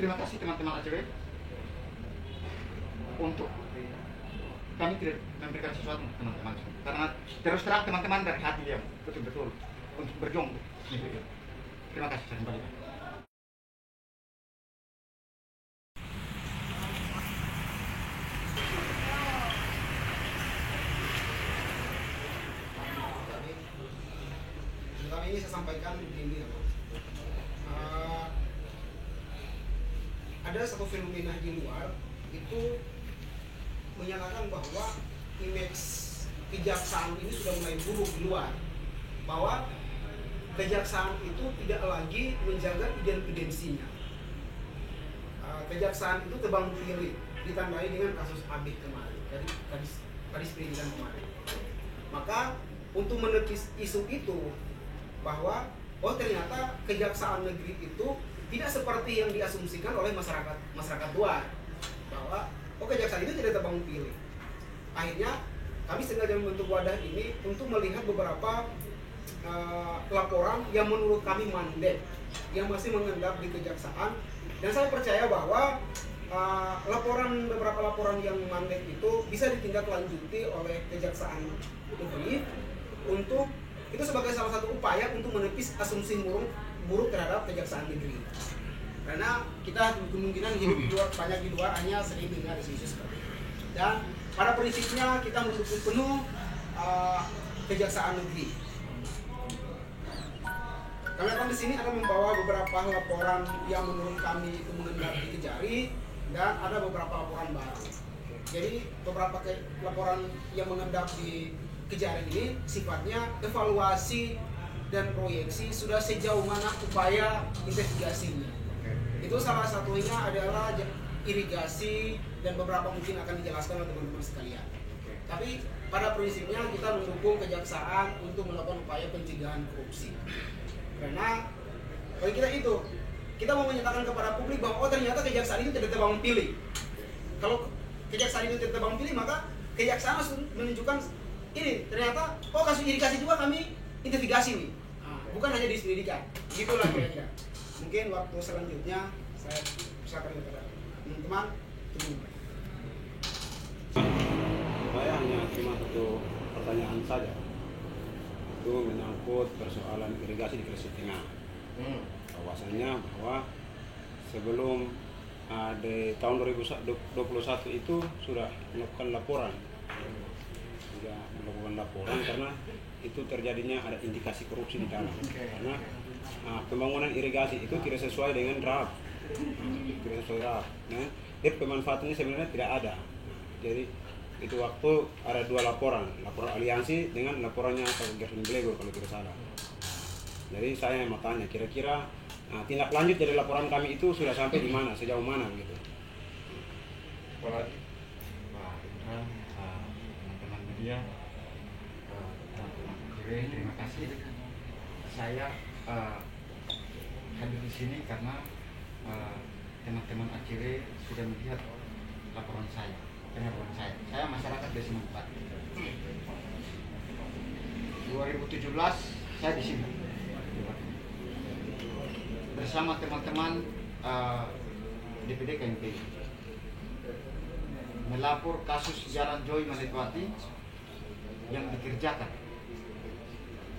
terima kasih teman-teman ACW untuk kami tidak memberikan sesuatu untuk teman-teman karena terus terang teman-teman dari hati dia betul-betul untuk berjuang untuk negeri ini. Terima kasih, saya kembali. Kami ini saya sampaikan begini ya, ada satu fenomena di luar itu menyatakan bahwa image kejaksaan ini sudah mulai buruk di luar, bahwa kejaksaan itu tidak lagi menjaga independensinya. Kejaksaan itu tebang pilih, ditandai dengan kasus Abid kemarin, dari Kadis Pendidikan kemarin. Maka untuk menepis isu itu bahwa ternyata kejaksaan negeri itu tidak seperti yang diasumsikan oleh masyarakat luar, bahwa kejaksaan itu tidak tebang pilih. Akhirnya kami sengaja membentuk wadah ini untuk melihat beberapa laporan yang menurut kami mandek yang masih mengendap di kejaksaan, dan saya percaya bahwa beberapa laporan yang mandek itu bisa ditindaklanjuti oleh kejaksaan negeri untuk itu sebagai salah satu upaya untuk menepis asumsi buruk terhadap kejaksaan negeri. Karena kita kemungkinan hidup di luar, banyak di luar, hanya sering dengar isu-isu seperti itu. Dan pada prinsipnya kita mendukung penuh kejaksaan negeri. Kami akan di sini akan membawa beberapa laporan yang menurut kami itu mengendap di Kejari, dan ada beberapa laporan baru. Jadi beberapa laporan yang mengendap di Kejari ini sifatnya evaluasi dan proyeksi sudah sejauh mana upaya investigasinya. Itu salah satunya adalah irigasi, dan beberapa mungkin akan dijelaskan oleh teman-teman sekalian. Tapi pada prinsipnya kita mendukung kejaksaan untuk melakukan upaya pencegahan korupsi. Karena bagi kita itu, kita mau menyatakan kepada publik bahwa ternyata kejaksaan itu tidak tebang pilih. Kalau kejaksaan itu tidak tebang pilih, maka kejaksaan harus menunjukkan ini ternyata kasus irigasi juga kami investigasi nih, bukan hanya di pendidikan. Gitulah kira-kira. Mungkin waktu selanjutnya saya silakan kepada teman-teman. Saya hanya cuma satu pertanyaan saja, itu menyangkut persoalan irigasi di Gresik Tengah. Bahwasanya bahwa sebelum di tahun 2021 itu sudah melakukan laporan, karena itu terjadinya ada indikasi korupsi di dalam. Karena pembangunan irigasi itu tidak sesuai dengan draft, Nah, pemanfaatannya sebenarnya tidak ada. Jadi itu waktu ada dua laporan aliansi dengan laporannya Pak Gerson Blego kalau tidak salah. Jadi saya mau tanya, kira-kira tindak lanjut dari laporan kami itu sudah sampai di mana, sejauh mana gitu? Pak Indra, teman-teman media, teman-teman ACW, terima kasih. Saya hadir di sini karena teman-teman ACW sudah melihat laporan saya. Saya masyarakat Desa Mangkubati. 2017 saya di sini bersama teman-teman DPD KMPI melapor kasus Jalan Joy Manetwati yang dikerjakan.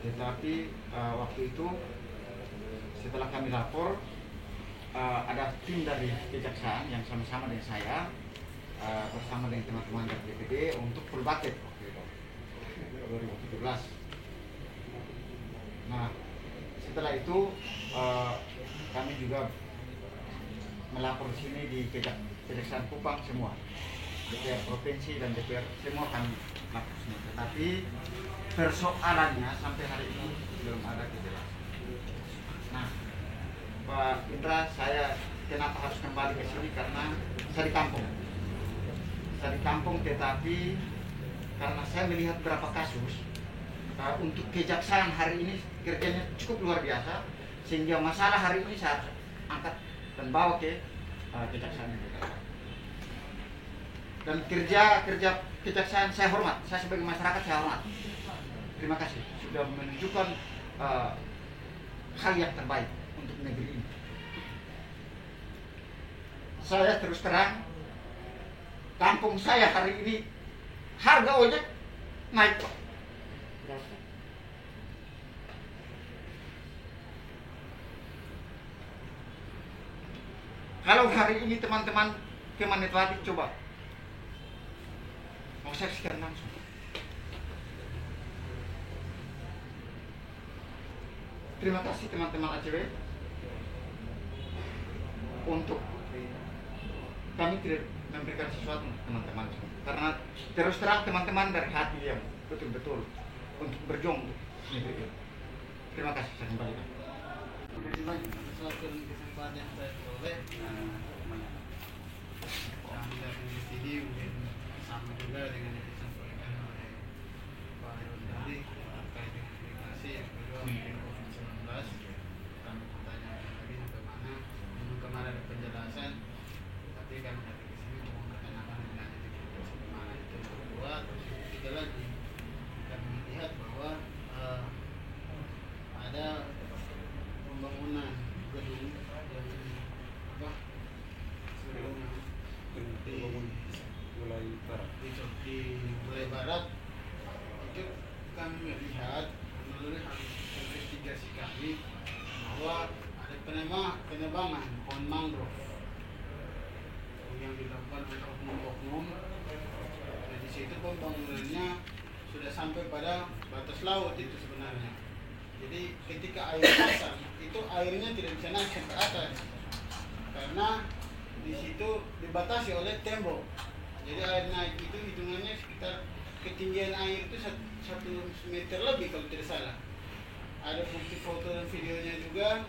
Tetapi waktu itu setelah kami lapor, ada tim dari kejaksaan yang sama-sama dengan saya bersama dengan teman-teman dari DPD untuk full bucket 2017. Nah, setelah itu kami juga melapor sini di Kejaksaan Kupang semua, DPR provinsi dan DPR semua kami lapor sini. Tetapi persoalannya sampai hari ini belum ada kejelasan. Nah, Pak Indra, saya kenapa harus kembali ke sini karena saya di kampung. Tetapi karena saya melihat beberapa kasus untuk kejaksaan hari ini kerjanya cukup luar biasa, sehingga masalah hari ini saya angkat dan bawa ke kejaksaan negeri. Dan kerja kejaksaan saya hormat, saya sebagai masyarakat saya hormat. Terima kasih sudah menunjukkan hal yang terbaik untuk negeri ini. saya terus terang, kampung saya hari ini harga ojek naik, Pak. Kalau hari ini teman-teman Kemenetwati coba mau saksikan langsung. Terima kasih teman-teman ACW untuk kami tidak memberikan sesuatu teman-teman, karena terus terang teman-teman dari hati yang betul-betul untuk berjuang untuk negeri ini. Terima kasih, saya kembalikan. Terima kasih banyak suatu kesempatan yang saya peroleh. Kami dari di sini mungkin sama juga dengan yang disampaikan oleh Pak Heru tadi terkait dengan migrasi yang kedua mungkin COVID-19. Kami pertanyaan lagi bagaimana dulu kemarin ada penjelasan, tapi kami dari di sini mau menanyakan dengan bagaimana itu kedua. Terus yang ketiga lagi kami melihat bahwa ada pembangunan gedung yang sebelumnya di Mulai Barat itu kami melihat melalui investigasi kami bahwa ada penebangan pohon mangrove yang dilakukan oleh oknum-oknum. Nah, di situ pembangunannya sudah sampai pada batas laut itu sebenarnya. Jadi ketika air pasang itu airnya tidak bisa naik sampai atas karena di situ dibatasi oleh tembok. Jadi air naik itu hitungannya sekitar ketinggian air itu 1 meter lebih kalau tidak salah. Ada bukti foto dan videonya juga.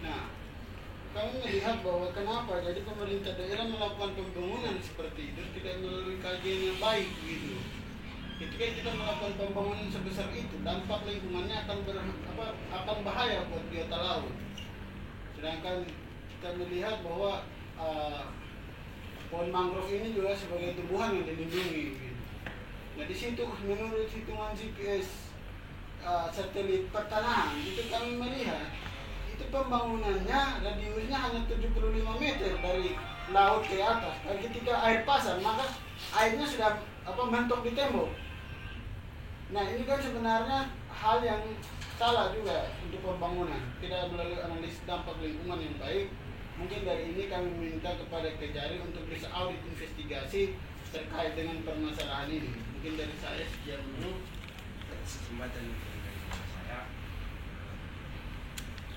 Nah, kami melihat bahwa kenapa jadi pemerintah daerah melakukan pembangunan seperti itu tidak melalui kajian yang baik gitu. Ketika kita melakukan pembangunan sebesar itu, dampak lingkungannya akan bahaya buat biota laut. Sedangkan kita melihat bahwa pohon mangrove ini juga sebagai tumbuhan yang dilindungi. Gitu. Nah di situ menurut hitungan GPS satelit pertanahan itu kami melihat itu pembangunannya radiusnya hanya 75 meter dari laut ke atas. Dan ketika air pasang maka airnya sudah mentok di tembok. Nah ini kan sebenarnya hal yang salah juga untuk pembangunan, tidak melalui analisis dampak lingkungan yang baik. Mungkin dari ini kami minta kepada Kejari untuk bisa audit investigasi terkait dengan permasalahan ini. Mungkin dari saya sekian dulu. Kesempatan dari saya.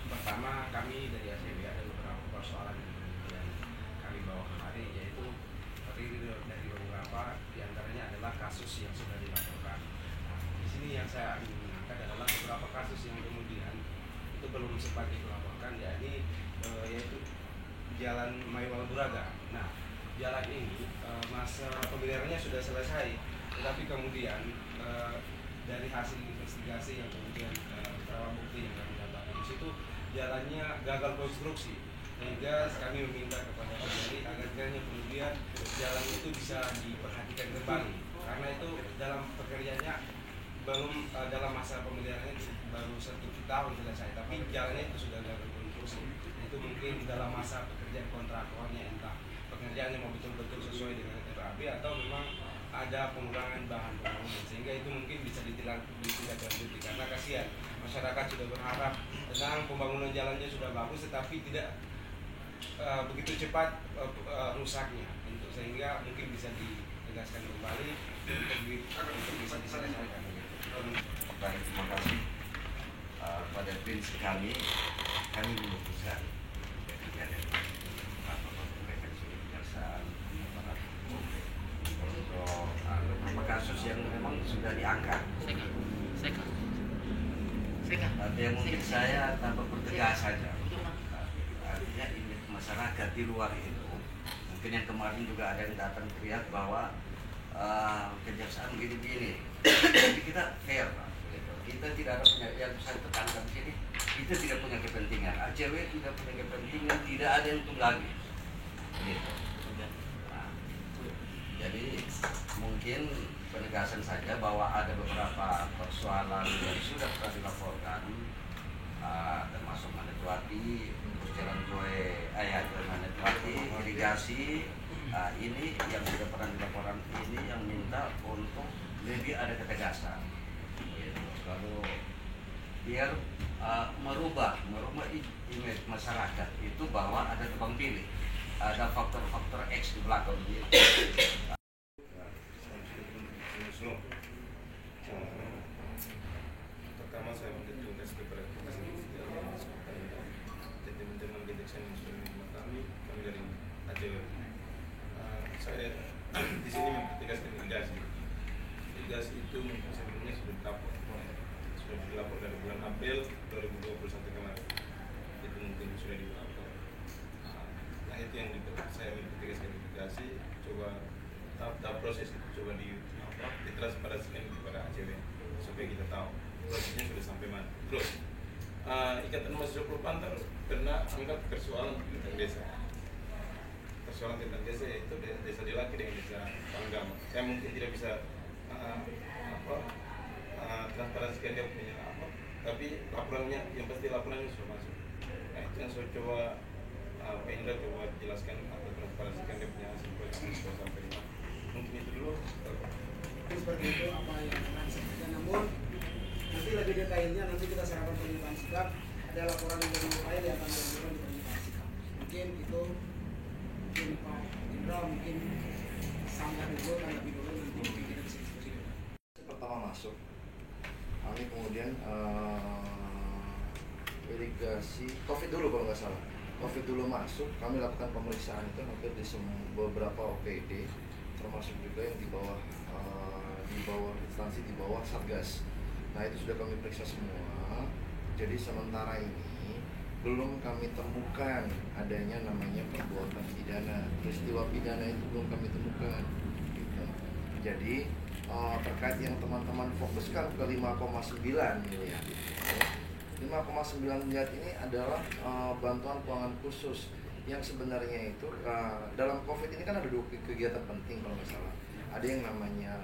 Pertama kami dari ACW ada beberapa persoalan yang kami bawa kemari, yaitu terdiri dari beberapa diantaranya adalah kasus yang sudah dilaporkan. Nah, di sini yang saya ingin mengangkat adalah beberapa kasus yang kemudian itu belum sempat dilaporkan, yaitu Jalan Maiwal Buraga. Nah, jalan ini masa pemeliharannya sudah selesai, tetapi kemudian dari hasil investigasi yang kemudian beberapa bukti yang kami dapatkan di situ jalannya gagal konstruksi, sehingga kami meminta kepada Kejari agar kiranya kemudian jalan itu bisa diperhatikan kembali, karena itu dalam pekerjaannya belum dalam masa pemeliharaannya baru 1 tahun selesai, tapi jalannya itu sudah gagal konstruksi. Itu mungkin dalam masa pekerjaan kontraktornya, entah pekerjaannya mau betul-betul sesuai dengan RAB atau memang ada pengurangan bahan bangunan, sehingga itu mungkin bisa ditindaklanjuti, karena kasihan masyarakat sudah berharap tentang pembangunan jalannya sudah bagus tetapi tidak begitu cepat rusaknya, sehingga mungkin bisa ditegaskan kembali untuk bisa diselesaikan. Baik, terima kasih. Pada prinsip kami memutuskan beberapa kasus yang memang sudah diangkat. Tapi yang mungkin saya tanpa bertegas saja. Artinya ini masyarakat di luar itu, mungkin yang kemarin juga ada yang datang teriak bahwa kejaksaan begini-begini. Tapi kita fair, Pak. Kita tidak ada punya, yang saya tekankan di sini, kita tidak punya kepentingan. ACW tidak punya kepentingan, tidak ada yang tunggangi. Gitu. Nah, jadi mungkin penegasan saja bahwa ada beberapa persoalan yang sudah pernah dilaporkan, termasuk Manetwati, terus Jalan Joe, Manetwati, investigasi. Nah, ini yang sudah pernah dilaporkan ini yang minta untuk lebih ada ketegasan. Gitu. Kalau biar merubah image masyarakat itu bahwa ada tebang pilih, ada faktor-faktor X di belakang gitu. Pertama saya terima kasih kepada teman-teman kejaksaan yang sudah menerima kami dari Aceh. Saya di sini mempertegaskan mitigasi itu sebenarnya sudah dilapor dari bulan April 2021 kemarin. Itu mungkin sudah dilapor. Nah itu yang saya mempertegaskan mitigasi. Coba tahap proses itu coba ditransparansikan kepada ACW supaya kita tahu prosesnya sudah sampai mana. Terus Ikatan Mahasiswa Pulau Pantar pernah angkat persoalan tentang desa. Persoalan tentang desa itu desa Delaki dengan desa Panggam. Saya mungkin tidak bisa transparansikan dia punya apa, tapi laporannya yang pasti laporannya sudah masuk. Nah itu yang saya coba Pak Indra coba jelaskan atau transparansikan dia punya hasil sudah sampai di mana. Mungkin itu dulu. Seperti itu apa yang akan disampaikan, namun nanti lebih detailnya nanti kita serahkan pernyataan sikap. Ada laporan yang lebih lain yang akan diajukan di pernyataan sikap. Mungkin itu Pak Indra mungkin sanggah dulu dan lebih dulu nanti mungkin kita bisa diskusi dulu. Pertama masuk, kami kemudian irigasi COVID dulu kalau nggak salah. COVID dulu masuk, kami lakukan pemeriksaan itu hampir di beberapa OPD, termasuk juga yang di bawah instansi di bawah Satgas. Nah itu sudah kami periksa semua. Jadi sementara ini belum kami temukan adanya namanya perbuatan pidana, peristiwa pidana itu belum kami temukan. Gitu. Jadi terkait yang teman-teman fokuskan ke 5,9 miliar. 5,9 miliar ini adalah bantuan keuangan khusus yang sebenarnya itu dalam COVID ini kan ada dua kegiatan penting kalau nggak salah. Ada yang namanya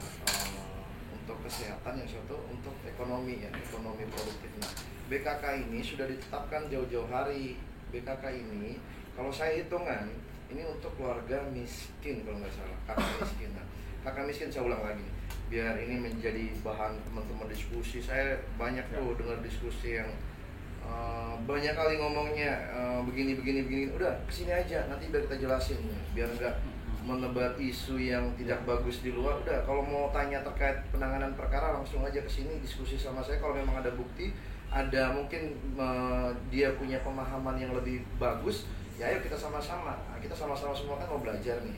untuk kesehatan, yang satu untuk ekonomi ya, ekonomi produktif. Nah, BKK ini sudah ditetapkan jauh-jauh hari. BKK ini kalau saya hitungan ini untuk keluarga miskin kalau nggak salah, kakak miskin. Nah, kakak miskin saya ulang lagi biar ini menjadi bahan teman-teman diskusi. Saya banyak tuh dengar diskusi yang banyak kali ngomongnya begini. Udah kesini aja nanti biar kita jelasin biar nggak menebar isu yang tidak bagus di luar. Udah kalau mau tanya terkait penanganan perkara langsung aja kesini diskusi sama saya. Kalau memang ada bukti, ada mungkin dia punya pemahaman yang lebih bagus, ya ayo kita sama-sama. Kita sama-sama semua kan mau belajar nih.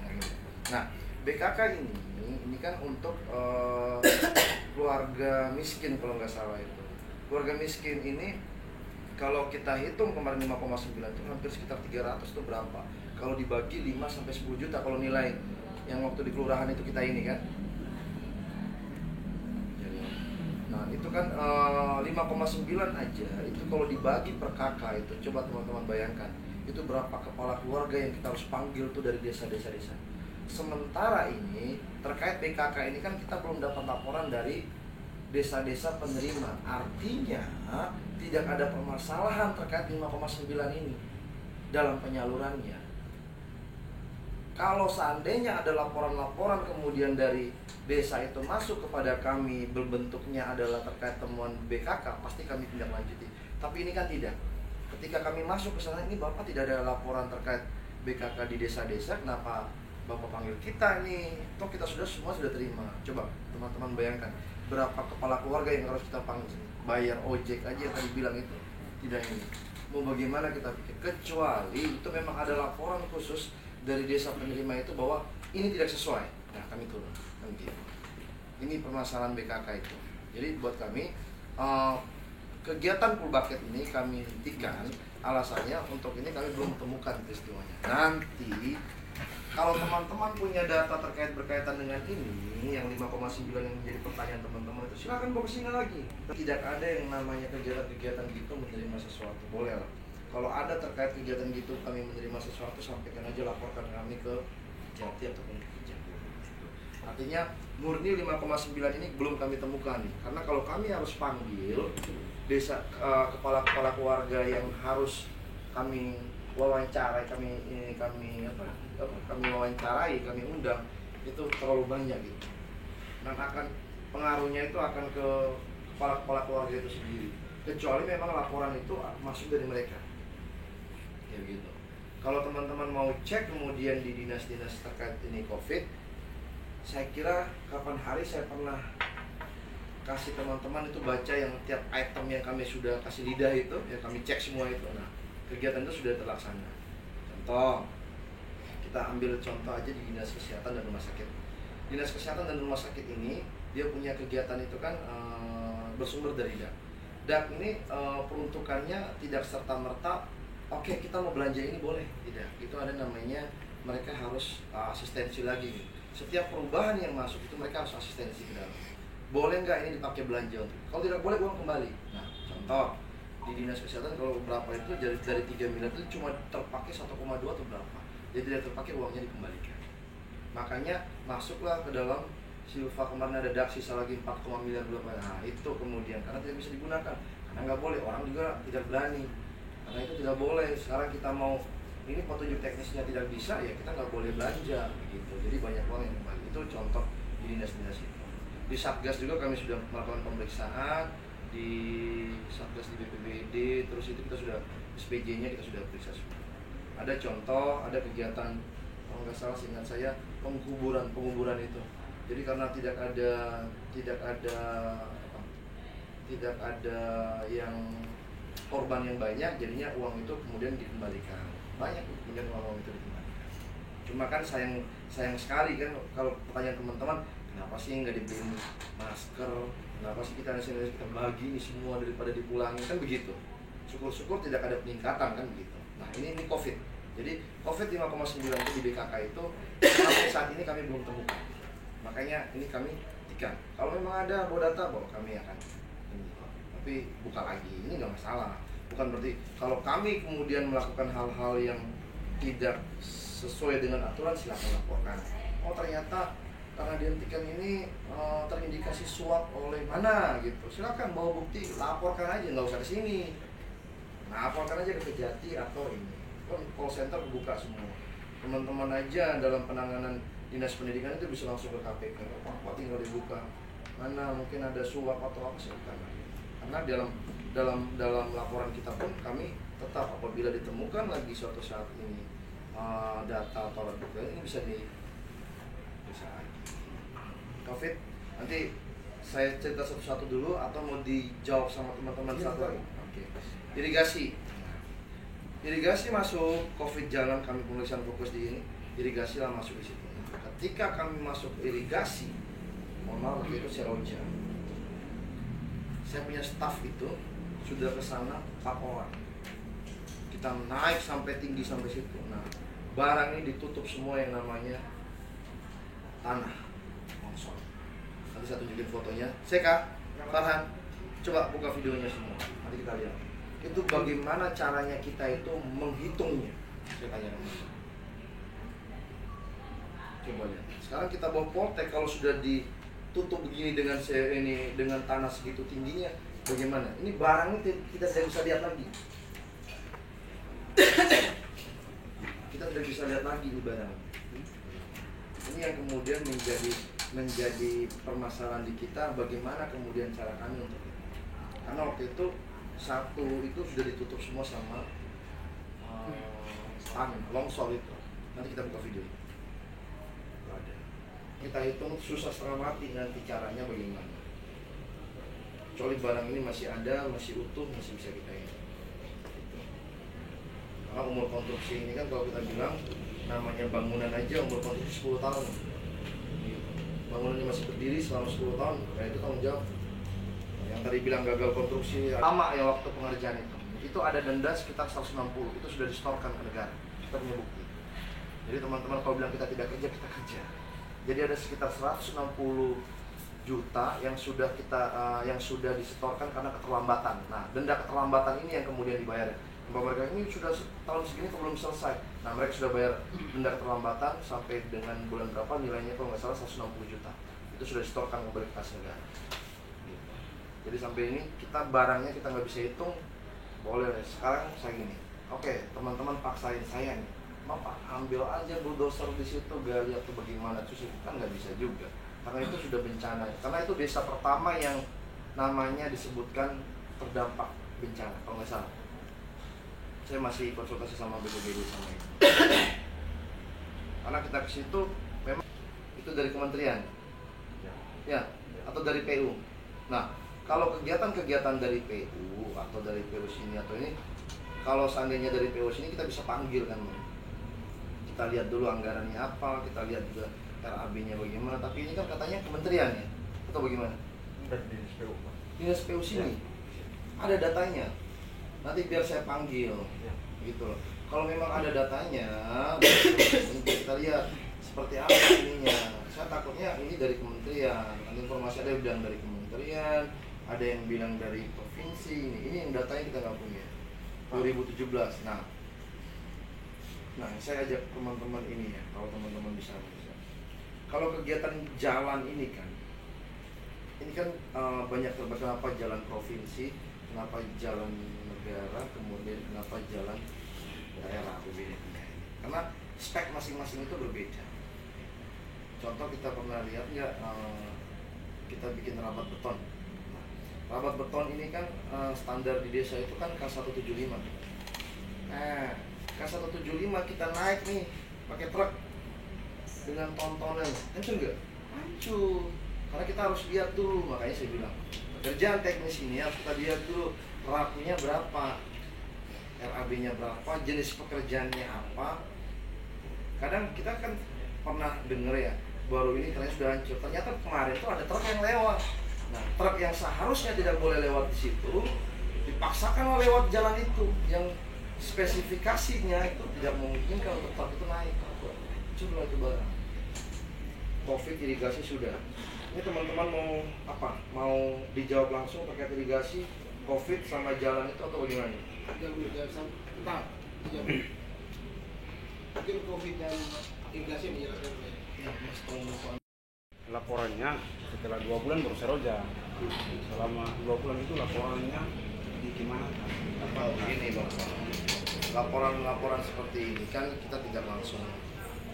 Nah BKK ini kan untuk keluarga miskin kalau nggak salah itu. Keluarga miskin ini kalau kita hitung kemarin 5,9 itu hampir sekitar 300 itu berapa? Kalau dibagi 5 sampai 10 juta kalau nilai yang waktu di kelurahan itu kita ini kan. Nah itu kan 5,9 aja itu kalau dibagi per kakak itu coba teman-teman bayangkan itu berapa kepala keluarga yang kita harus panggil tuh dari desa-desa. Sementara ini terkait BKK ini kan kita belum dapat laporan dari desa-desa penerima. Artinya tidak ada permasalahan terkait 5,9 ini dalam penyalurannya. Kalau seandainya ada laporan-laporan kemudian dari desa itu masuk kepada kami berbentuknya adalah terkait temuan BKK, pasti kami tindak lanjuti. Tapi ini kan tidak. Ketika kami masuk ke sana ini Bapak tidak ada laporan terkait BKK di desa-desa, kenapa Bapak panggil kita nih? Toh kita semua sudah terima. Coba teman-teman bayangkan berapa kepala keluarga yang harus kita panggil, bayar ojek aja yang tadi bilang itu tidak ini. Mau bagaimana kita pikir? Kecuali itu memang ada laporan khusus dari desa penerima itu bahwa ini tidak sesuai. Nah kami turun nanti. Ini permasalahan BKK itu. Jadi buat kami kegiatan full bucket ini kami hentikan. Alasannya untuk ini kami belum temukan peristiwanya. Nanti kalau teman-teman punya data berkaitan dengan ini yang 5,9 yang menjadi pertanyaan teman-teman itu silakan bawa kesini lagi. Tidak ada yang namanya kegiatan-kegiatan gitu menerima sesuatu, boleh lah. Kalau ada terkait kegiatan gitu kami menerima sesuatu, sampaikan aja, laporkan kami ke Jati ataupun ke Kejagung. Artinya murni 5,9 ini belum kami temukan. Karena kalau kami harus panggil desa kepala-kepala keluarga yang harus kami wawancarai, kami wawancarai, kami undang itu terlalu banyak gitu. Dan akan pengaruhnya itu akan ke kepala-kepala keluarga itu sendiri. Kecuali memang laporan itu masuk dari mereka. Ya begitu. Kalau teman-teman mau cek kemudian di dinas-dinas terkait ini COVID, saya kira kapan hari saya pernah kasih teman-teman itu baca yang tiap item yang kami sudah kasih lidah itu, ya kami cek semua itu. Nah, kegiatan itu sudah terlaksana. Contoh, kita ambil contoh aja di Dinas Kesehatan dan Rumah Sakit. Dinas Kesehatan dan Rumah Sakit ini dia punya kegiatan itu kan bersumber dari DAK. DAK ini peruntukannya tidak serta-merta oke, kita mau belanja ini boleh, tidak. Itu ada namanya mereka harus asistensi lagi. Setiap perubahan yang masuk itu mereka harus asistensi ke dalam. Boleh nggak ini dipakai belanja untuk? Kalau tidak boleh, uang kembali. Nah, contoh di Dinas Kesehatan kalau berapa itu dari 3 miliar itu cuma terpakai 1,2 atau berapa. Jadi tidak terpakai, uangnya dikembalikan. Makanya masuklah ke dalam Silva kemarin ada DAK sisa lagi 4, miliar berapa. Nah, itu kemudian karena tidak bisa digunakan. Karena nggak boleh, orang juga tidak berani. Karena itu tidak boleh. Sekarang kita mau ini petunjuk teknisnya tidak bisa, ya kita nggak boleh belanja gitu. Jadi banyak uang yang kembali. Itu contoh di dinas-dinas itu. Di Satgas juga kami sudah melakukan pemeriksaan di Satgas di BPBD, terus itu kita sudah SPJ-nya kita sudah periksa semua. Ada contoh, ada kegiatan kalau nggak salah seingat saya penguburan itu. Jadi karena tidak ada yang korban yang banyak, jadinya uang itu kemudian dikembalikan. Banyak kemudian uang itu dikembalikan. Cuma kan sayang sekali kan kalau pertanyaan teman-teman, kenapa sih nggak dibeliin masker? Kenapa sih kita bagi ini semua daripada dipulangi? Kan begitu. Syukur-syukur tidak ada peningkatan kan begitu. Nah ini COVID. Jadi COVID 5,9 itu di BKK itu sampai saat ini kami belum temukan. Makanya ini kami tikan. Kalau memang ada bawa data, bahwa kami akan ini. Tapi buka lagi, ini nggak masalah. Bukan berarti kalau kami kemudian melakukan hal-hal yang tidak sesuai dengan aturan, silakan laporkan. Oh ternyata karena dihentikan ini terindikasi suap oleh mana gitu, silakan bawa bukti, laporkan aja, nggak usah ke sini. Laporkan aja ke Kejati atau ini. Kan call center buka semua. Teman-teman aja dalam penanganan dinas pendidikan itu bisa langsung ke KPK. Apa tinggal dibuka. Mana mungkin ada suap atau apa, silakan. Karena dalam laporan kita pun kami tetap apabila ditemukan lagi suatu saat ini data atau alat bukti ini bisa COVID. Nanti saya cerita satu-satu dulu atau mau dijawab sama teman-teman satu lagi? Oke. Irigasi masuk COVID jalan, kami pemeriksaan fokus di ini. Irigasi lah masuk di situ. Ketika kami masuk irigasi, mohon maaf itu Seroja. Saya punya staff itu sudah ke sana 4 orang. Kita naik sampai tinggi sampai situ. Nah, barang ini ditutup semua yang namanya tanah longsor. Nanti saya tunjukin fotonya. Seka, Farhan, coba buka videonya semua. Nanti kita lihat. Itu bagaimana caranya kita itu menghitungnya. Saya tanya kamu. Coba lihat. Sekarang kita bawa poltek, kalau sudah ditutup begini dengan tanah segitu tingginya, bagaimana? Ini barangnya kita tidak bisa lihat lagi. Kita tidak bisa lihat lagi di barang. Ini yang kemudian menjadi permasalahan di kita, bagaimana kemudian cara kami untuk itu. Karena waktu itu satu itu sudah ditutup semua sama tanah longsor itu. Nanti kita buka video itu. Ada. Kita hitung susah setengah mati nanti caranya bagaimana. Kecuali barang ini masih ada, masih utuh, masih bisa kita hitung. Karena umur konstruksi ini kan kalau kita bilang namanya bangunan aja umur konstruksi 10 tahun. Bangunannya masih berdiri selama 10 tahun, nah itu tanggung jawab. Yang tadi bilang gagal konstruksi lama ya waktu pengerjaan itu ada denda sekitar 160, itu sudah disetorkan ke negara. Kita punya bukti. Jadi teman-teman kalau bilang kita tidak kerja, kita kerja. Jadi ada sekitar 160 juta yang sudah disetorkan karena keterlambatan. Nah, denda keterlambatan ini yang kemudian dibayar. Mereka ini sudah tahun segini belum selesai. Nah, mereka sudah bayar denda keterlambatan sampai dengan bulan berapa, nilainya kalau nggak salah 160 juta. Itu sudah disetorkan kembali ke kas negara. Jadi sampai ini kita barangnya kita nggak bisa hitung. Boleh sekarang saya gini. Oke, teman-teman paksain saya nih, Bapak ambil aja bulldozer di situ gali atau bagaimana, terus itu kan nggak bisa juga, karena itu sudah bencana, karena itu desa pertama yang namanya disebutkan terdampak bencana kalau nggak salah. Saya masih konsultasi sama BPBD sama itu. Karena kita ke situ memang itu dari kementerian, ya, atau dari PU. Nah, kalau kegiatan-kegiatan dari PU atau dari PU sini atau ini, kalau seandainya dari PU sini kita bisa panggil kan, kita lihat dulu anggarannya apa, kita lihat juga RAB-nya bagaimana. Tapi ini kan katanya kementerian ya, atau bagaimana? Dinas PU, Pak. Dinas PU sini ada datanya. Nanti biar saya panggil, gitu loh. Kalau memang ada datanya, kita lihat seperti apa ininya. Saya takutnya ini dari kementerian. Nanti informasi ada yang bilang dari kementerian, ada yang bilang dari provinsi. Ini yang datanya kita nggak punya. 2017. Nah, saya ajak teman-teman ini ya, kalau teman-teman bisa. Kalau kegiatan jalan ini kan banyak terbagi, kenapa jalan provinsi, kenapa jalan negara, kemudian kenapa jalan daerah berbeda. Karena spek masing-masing itu berbeda. Contoh kita pernah lihat nggak, kita bikin rabat beton. Rabat beton ini kan standar di desa itu kan K175. Nah, K175 kita naik nih pakai truk dengan tontonan, hancur nggak? Hancur. Karena kita harus lihat dulu, makanya saya bilang pekerjaan teknis ini harus kita lihat dulu raknya berapa, RAB-nya berapa, jenis pekerjaannya apa. Kadang kita kan pernah dengar ya, baru ini ternyata sudah hancur. Ternyata kemarin tuh ada truk yang lewat. Nah, truk yang seharusnya tidak boleh lewat di situ dipaksakan lewat jalan itu yang spesifikasinya itu tidak memungkinkan untuk truk itu naik. Coba itu barang. Covid irigasi sudah. Ini teman-teman mau apa? Mau dijawab langsung terkait irigasi, Covid sama jalan itu atau bagaimana? Mungkin Covid dan irigasi menjelaskan. Ya, Mas Tomo. Laporannya setelah 2 bulan baru seroja. Selama 2 bulan itu laporannya di gimana? Begini Bapak, laporan-laporan seperti ini kan kita tidak langsung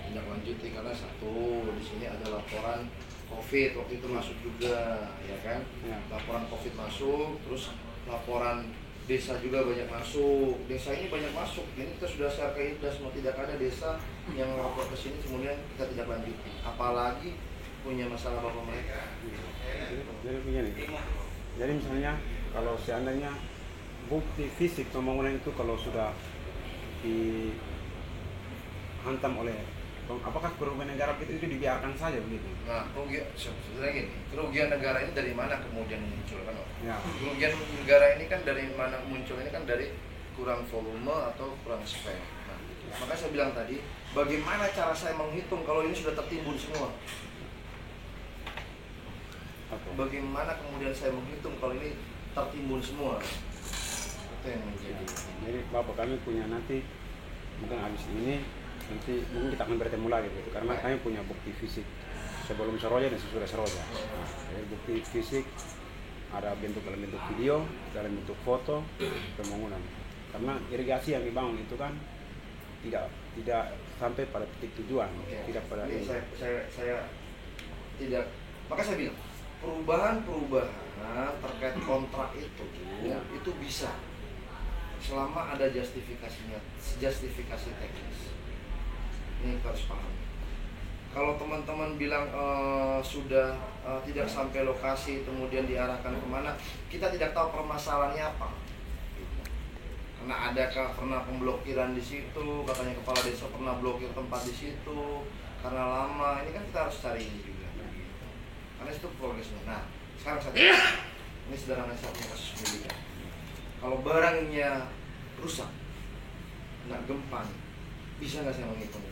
tindak lanjuti karena satu di sini ada laporan COVID waktu itu masuk juga, ya kan? Ya. Laporan COVID masuk, terus laporan desa juga banyak masuk. Desa ini banyak masuk. Ini kita sudah share ke Ida, semua tidak ada desa yang lapor ke sini kemudian kita tidak lanjuti. Apalagi punya masalah bapak mereka. Jadi begini. Jadi misalnya kalau seandainya bukti fisik pembangunan itu kalau sudah dihantam oleh, apakah kerugian negara itu dibiarkan saja begitu? Nah, sebenarnya gini, kerugian negara ini dari mana kemudian muncul kan? Ya. Kerugian negara ini kan dari mana muncul, ini kan dari kurang volume atau kurang spek. Nah, maka saya bilang tadi, bagaimana cara saya menghitung kalau ini sudah tertimbun semua? Bagaimana kemudian saya menghitung kalau ini tertimbun semua? Itu yang menjadi. Jadi Bapak kami punya nanti mungkin habis ini nanti mungkin kita akan bertemu lagi gitu karena kami punya bukti fisik sebelum seroja dan sesudah seroja. Nah, jadi bukti fisik ada dalam bentuk video, dalam bentuk foto pembangunan. Karena irigasi yang dibangun itu kan tidak sampai pada titik tujuan, tidak pada ini. Saya tidak. Maka saya bilang perubahan terkait kontrak itu itu bisa selama ada justifikasinya, justifikasi teknis. Ini kita harus paham. Kalau teman-teman bilang sudah tidak sampai lokasi kemudian diarahkan kemana, kita tidak tahu permasalahannya apa. Karena adakah pernah pemblokiran di situ, katanya kepala desa pernah blokir tempat di situ karena lama. Ini kan kita harus cari ini juga. Karena itu progresnya. Nah, sekarang ini sederhana satu kasus pendidikan. Kalau barangnya rusak, nggak gempa, bisa nggak saya menghitung?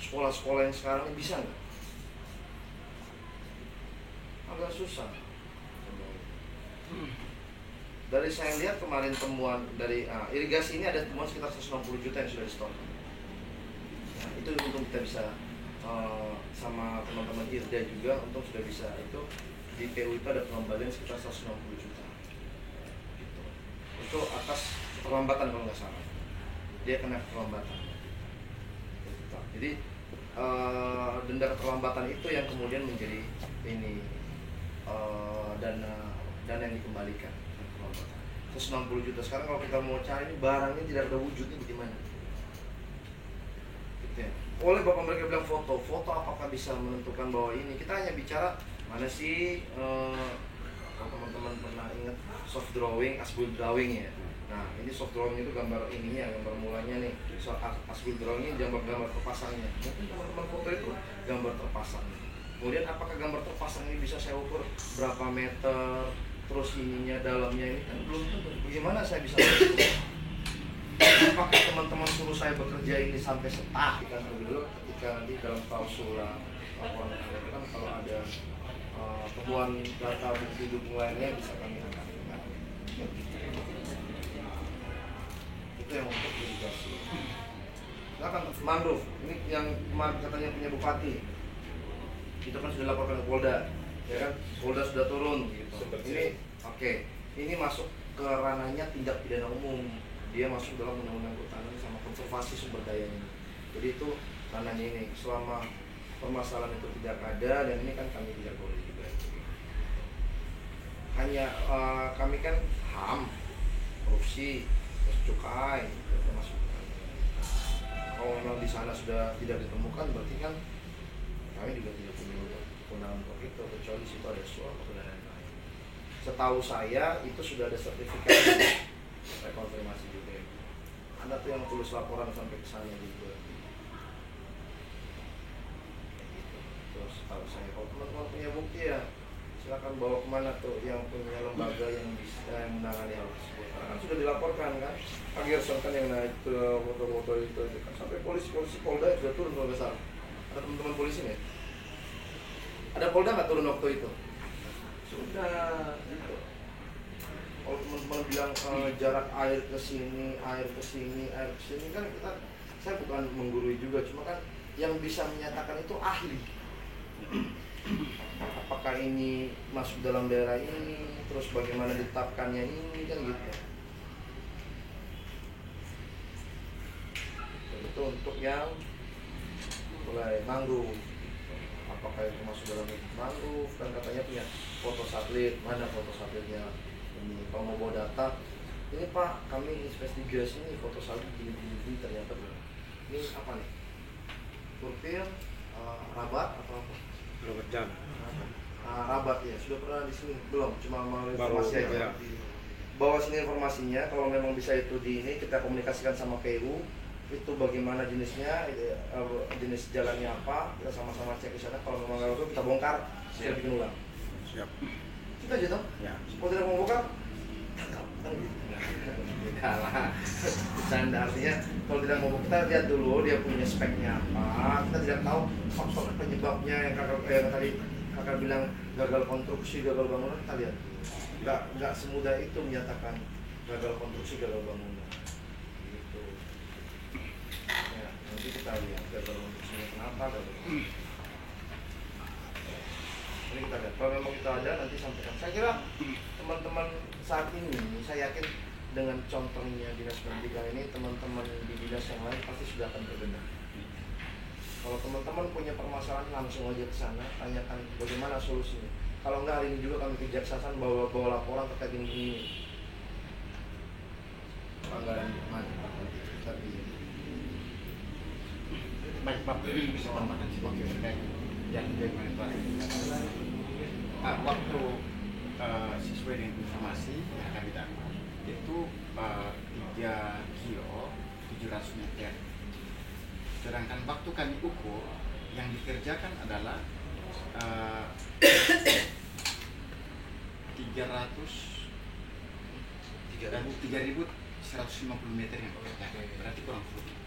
Sekolah-sekolah yang sekarang ini bisa nggak? Agak susah. Dari saya lihat kemarin temuan dari irigasi ini ada temuan sekitar 160 juta yang sudah di-store. Nah, itu untuk kita bisa sama teman-teman IRDA juga untuk sudah bisa itu di PU itu ada pengembalian sekitar 160 juta. Gitu. Itu atas Perlambatan kalau nggak salah. Dia kena perlambatan. Jadi denda keterlambatan itu yang kemudian menjadi ini dana yang dikembalikan. 160 juta. Sekarang kalau kita mau cari barangnya tidak ada wujudnya bagaimana? Gitu ya. Oleh bapak mereka bilang foto apakah bisa menentukan bahwa ini? Kita hanya bicara mana sih kalau teman-teman pernah ingat soft drawing, asbul drawing ya. Nah ini soft drawing itu gambar ininya, gambar mulanya nih. So, asbul drawing ini gambar terpasangnya. Mungkin teman-teman foto itu gambar terpasang. Kemudian apakah gambar terpasang ini bisa saya ukur berapa meter, terus ininya dalamnya ini kan belum tentu. Bagaimana saya bisa apakah teman-teman suruh saya bekerja ini sampai setah? Kan dulu ketika nanti dalam klausul laporan itu kan kalau ada temuan data bukti dukung lainnya bisa kami angkat. Itu yang untuk irigasi. Silakan mangrove. Ini yang kemarin katanya punya bupati. Itu kan sudah laporkan ke Polda, ya kan? Polda sudah turun gitu. Ini oke. Ini masuk ke ranahnya tindak pidana umum. Dia masuk dalam undang-undang kehutanan sama konservasi sumber dayanya. Jadi itu ranahnya ini. Selama permasalahan itu tidak ada dan ini kan kami tidak boleh juga. Hanya kami kan HAM, korupsi, cukai, termasuk. Kalau memang di sana sudah tidak ditemukan, berarti kan kami juga tidak punya kewenangan untuk itu, kecuali di situ ada suap atau lain-lain. Setahu saya itu sudah ada sertifikat, saya konfirmasi juga. Anda tuh yang tulis laporan sampai ke sana juga. Terus setahu saya, kalau teman-teman punya bukti ya silakan bawa kemana tuh yang punya lembaga yang bisa menangani hal tersebut. Karena kan sudah dilaporkan kan, Pak Gerson kan yang naik ke foto-foto itu kan sampai polisi Polda sudah turun kalau nggak salah. Ada teman-teman polisi nih. Ada Polda nggak turun waktu itu? Sudah. Gitu. Kalau teman-teman bilang jarak air ke sini kan saya bukan menggurui juga, cuma kan yang bisa menyatakan itu ahli. Apakah ini masuk dalam daerah ini, terus bagaimana ditetapkannya ini kan gitu. Itu untuk yang mulai mangrove. Apakah itu masuk dalam mangrove? Kan katanya punya foto satelit, mana foto satelitnya? Ini kalau mau bawa data, ini Pak kami investigasi ini foto satelit di ternyata ini apa nih? Turpil, Rabat atau apa? Rabat. Rabat ya, sudah pernah di sini belum? Cuma mau Baru, informasi aja. ya. Bawa sini informasinya, kalau memang bisa itu di ini kita komunikasikan sama PU. Itu bagaimana jenisnya, jenis jalannya apa, kita sama-sama cek di sana. Kalau memang nggak kita bongkar, kita bikin ulang. Siap. Kita aja toh. Ya. Kalau tidak mau bongkar, tangkap kan gitu. Tidak lah. Bercanda artinya kalau tidak mau kita lihat dulu dia punya speknya apa. Kita tidak tahu faktor penyebabnya yang tadi kakak bilang gagal konstruksi, gagal bangunan. Kita lihat. Nggak semudah itu menyatakan gagal konstruksi, gagal bangunan. Nanti kita lihat gagal konstruksinya kenapa gagal. Ini kita lihat. Kalau memang kita ada nanti sampaikan. Saya kira teman-teman saat ini saya yakin dengan contohnya dinas pendidikan ini teman-teman di dinas yang lain pasti sudah akan berbenah. Kalau teman-teman punya permasalahan langsung aja ke sana, tanyakan bagaimana solusinya. Kalau enggak hari ini juga kami kejaksaan bawa laporan terkait ini. Pelanggaran mana nanti kita Baik Pak, bisa tambahkan sebagai terkait yang bagaimana waktu sesuai dengan informasi yang kami dapat itu 3 kilo 700 meter. Sedangkan waktu kami ukur yang dikerjakan adalah 3.150 meter yang dikerjakan. Berarti kurang lebih.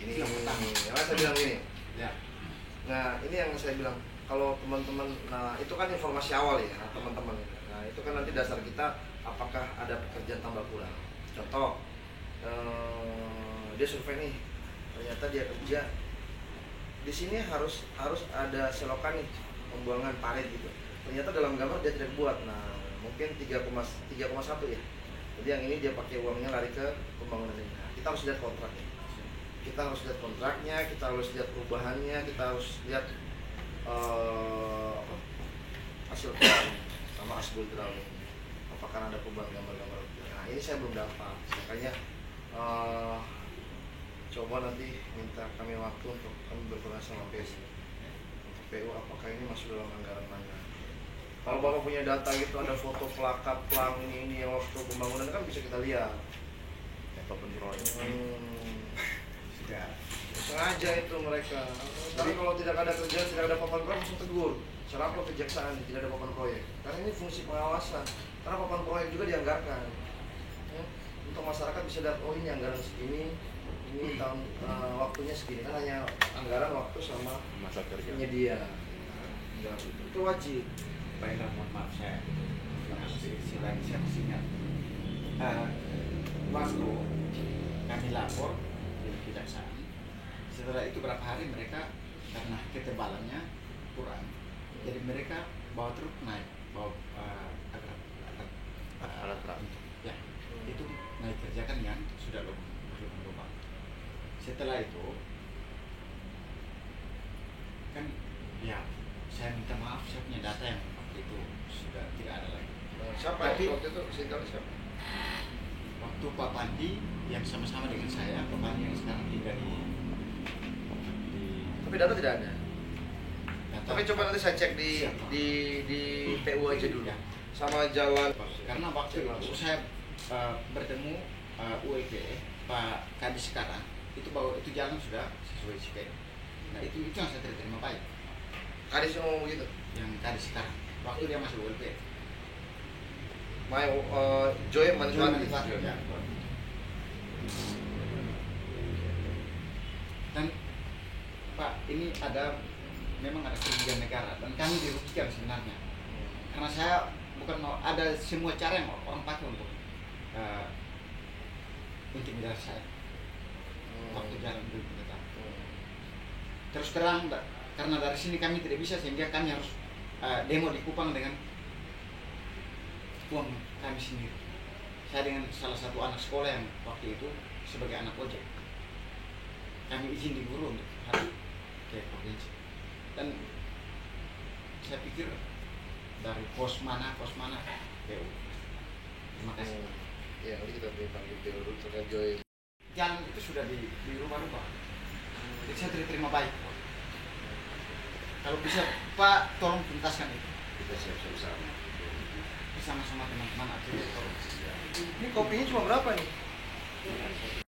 ini yang pertama. Saya bilang ini. Ya. Nah, ini yang saya bilang kalau teman-teman, nah itu kan informasi awal ya teman-teman. Nah, itu kan nanti dasar kita apakah ada pekerjaan tambah kurang. Contoh, dia survei nih, ternyata dia kerja di sini harus ada selokan nih, pembuangan parit gitu. Ternyata dalam gambar dia tidak buat. Nah, mungkin 3,1 ya. Jadi yang ini dia pakai uangnya lari ke pembangunan ini. Nah, kita harus lihat kontraknya. Kita harus lihat kontraknya, kita harus lihat perubahannya, kita harus lihat hasil kerjanya sama asbul drawing. Apakah ada perubahan gambar-gambar? Nah, ini saya belum dapat. Makanya coba nanti minta kami waktu untuk kami berkoordinasi sama PSI untuk PU apakah ini masuk dalam anggaran mana. Kalau Bapak punya data gitu, ada foto plakat pelang ini yang waktu pembangunan kan bisa kita lihat. Ataupun proyek. Sudah. Sengaja itu mereka. Tapi kalau tidak ada kerjaan, tidak ada papan proyek langsung tegur. Saya lapor kejaksaan tidak ada papan proyek. Karena ini fungsi pengawasan. Karena papan proyek juga dianggarkan. Ya, untuk masyarakat bisa lihat, oh ini anggaran segini, ini tahun waktunya segini. Kan hanya anggaran waktu sama masa kerja. penyedia. Nah, itu wajib. Baiklah, mohon maaf saya silahkan saya ingat. Waktu kami lapor di kejaksaan, setelah itu berapa hari mereka karena ketebalannya kurang, jadi mereka bawa truk naik, bawa alat berat, ya itu naik kerjakan yang sudah lubang. Setelah itu kan ya saya minta maaf, saya punya data yang itu sudah tidak ada lagi. Siapa Tapi waktu itu siapa? waktu Pak Pandi yang sama-sama dengan saya, Pak Pandi yang sekarang tinggal di Tapi data tidak ada. data, Tapi coba nanti saya cek di PU aja dulu. Ya. Sama jalan. Karena waktu itu saya bertemu UEP Pak Kadis sekarang itu bahwa itu jalan sudah sesuai SIP. Nah itu yang saya terima baik. Kadis ngomong begitu. Yang Kadis sekarang waktu dia masih UEP. Joy Manfaat. Ya. Dan Pak ini memang ada kerugian negara dan kami dirugikan sebenarnya karena saya bukan mau ada semua cara yang orang pakai untuk intimidasi saya waktu jalan dulu tetap. Terus terang karena dari sini kami tidak bisa sehingga kami harus demo di Kupang dengan uang kami sendiri. Saya dengan salah satu anak sekolah yang waktu itu sebagai anak ojek, kami izin di guru untuk hari ke provinsi. Dan saya pikir dari pos mana PU. Terima kasih. Ya, nanti kita panggil PU dulu terkait Joy. Jalan itu sudah di rubah-rubah. Jadi saya terima baik. Kalau bisa Pak tolong tuntaskan itu. Kita siap-siap sama. Bersama-sama teman-teman akhirnya tolong. Ini kopinya cuma berapa nih?